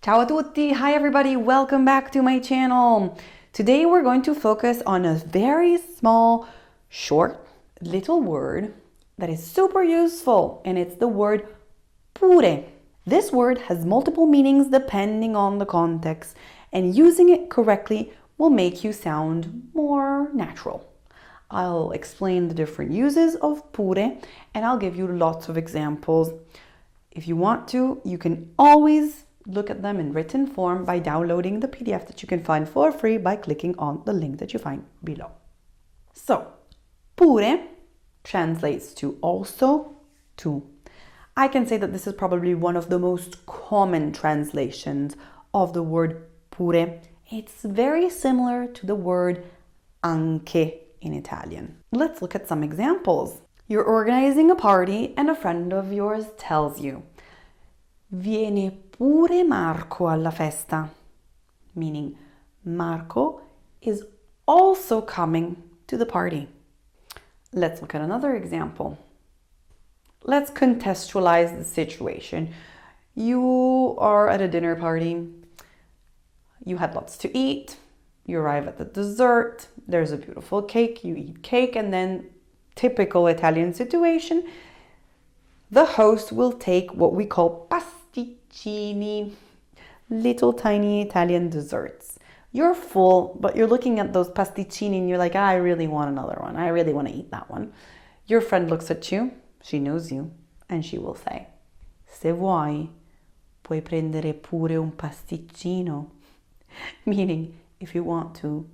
Ciao a tutti! Hi everybody, welcome back to my channel. Today we're going to focus on a very small, short, little word that is super useful, and it's the word pure. This word has multiple meanings depending on the context, and using it correctly will make you sound more natural. I'll explain the different uses of pure, and I'll give you lots of examples. If you want to, you can always look at them in written form by downloading the PDF that you can find for free by clicking on the link that you find below. So, pure translates to also, to. I can say that this is probably one of the most common translations of the word pure. It's very similar to the word anche in Italian. Let's look at some examples. You're organizing a party and a friend of yours tells you, "Viene pure Marco alla festa," meaning Marco is also coming to the party. Let's look at another example. Let's contextualize the situation. You are at a dinner party. You had lots to eat. You arrive at the dessert. There's a beautiful cake. You eat cake, and then typical Italian situation, the host will take what we call pasticcini, little tiny Italian desserts. You're full, but you're looking at those pasticcini and you're like, I really want another one. I really want to eat that one. Your friend looks at you, she knows you, and she will say, "Se vuoi, puoi prendere pure un pasticcino." Meaning, if you want to,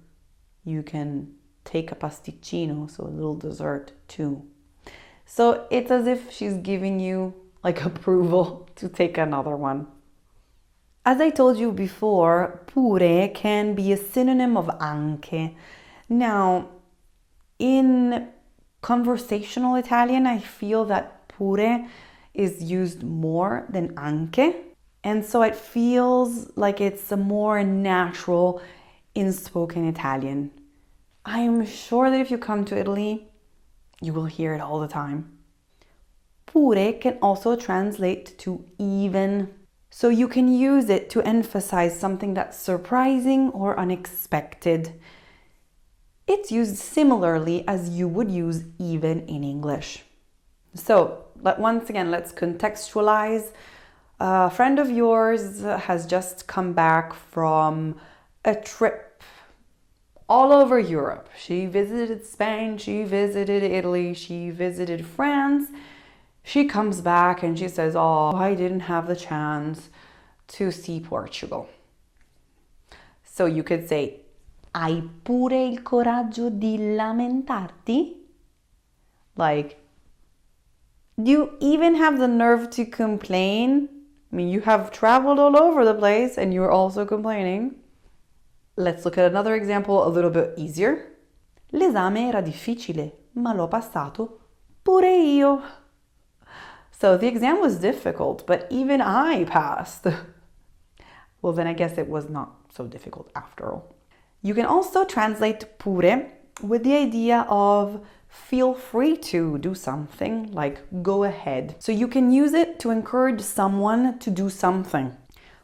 you can take a pasticcino, so a little dessert too. So it's as if she's giving you like approval to take another one. As I told you before, pure can be a synonym of anche. Now, in conversational Italian, I feel that pure is used more than anche, and so it feels like it's a more natural in spoken Italian. I am sure that if you come to Italy, you will hear it all the time. Pure can also translate to even, so you can use it to emphasize something that's surprising or unexpected. It's used similarly as you would use even in English. So, once again, let's contextualize. A friend of yours has just come back from a trip all over Europe. She visited Spain, she visited Italy, she visited France. She comes back and she says, "Oh, I didn't have the chance to see Portugal." So you could say, "Hai pure il coraggio di lamentarti?" Like, do you even have the nerve to complain? I mean, you have traveled all over the place and you're also complaining. Let's look at another example a little bit easier. L'esame era difficile, ma l'ho passato pure io. So the exam was difficult, but even I passed. Well, then I guess it was not so difficult after all. You can also translate pure with the idea of feel free to do something, like go ahead. So you can use it to encourage someone to do something.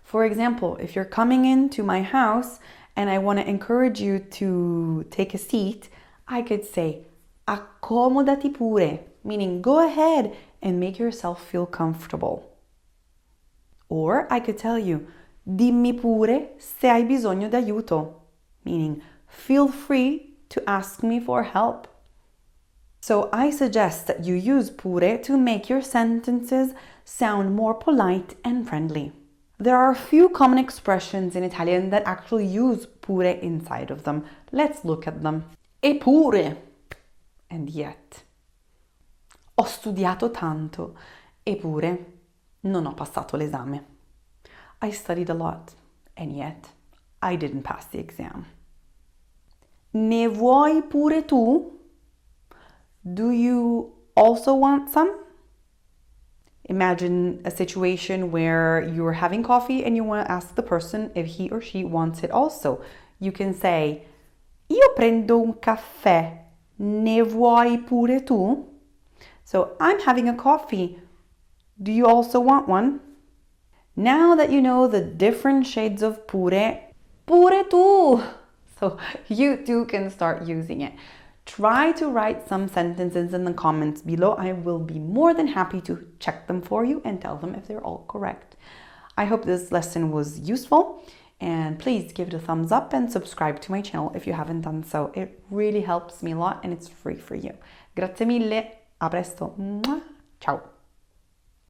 For example, if you're coming into my house and I want to encourage you to take a seat, I could say, "Accomodati pure," meaning go ahead and make yourself feel comfortable. Or I could tell you, "Dimmi pure se hai bisogno d'aiuto," meaning feel free to ask me for help. So I suggest that you use pure to make your sentences sound more polite and friendly. There are a few common expressions in Italian that actually use pure inside of them. Let's look at them. Eppure, and yet. Ho studiato tanto, eppure non ho passato l'esame. I studied a lot, and yet I didn't pass the exam. Ne vuoi pure tu? Do you also want some? Imagine a situation where you're having coffee and you want to ask the person if he or she wants it also. You can say, "Io prendo un caffè, ne vuoi pure tu?" So I'm having a coffee. Do you also want one? Now that you know the different shades of pure, pure tu! So you too can start using it. Try to write some sentences in the comments below. I will be more than happy to check them for you and tell them if they're all correct. I hope this lesson was useful, and please give it a thumbs up and subscribe to my channel if you haven't done so. It really helps me a lot and it's free for you. Grazie mille, a presto, ciao!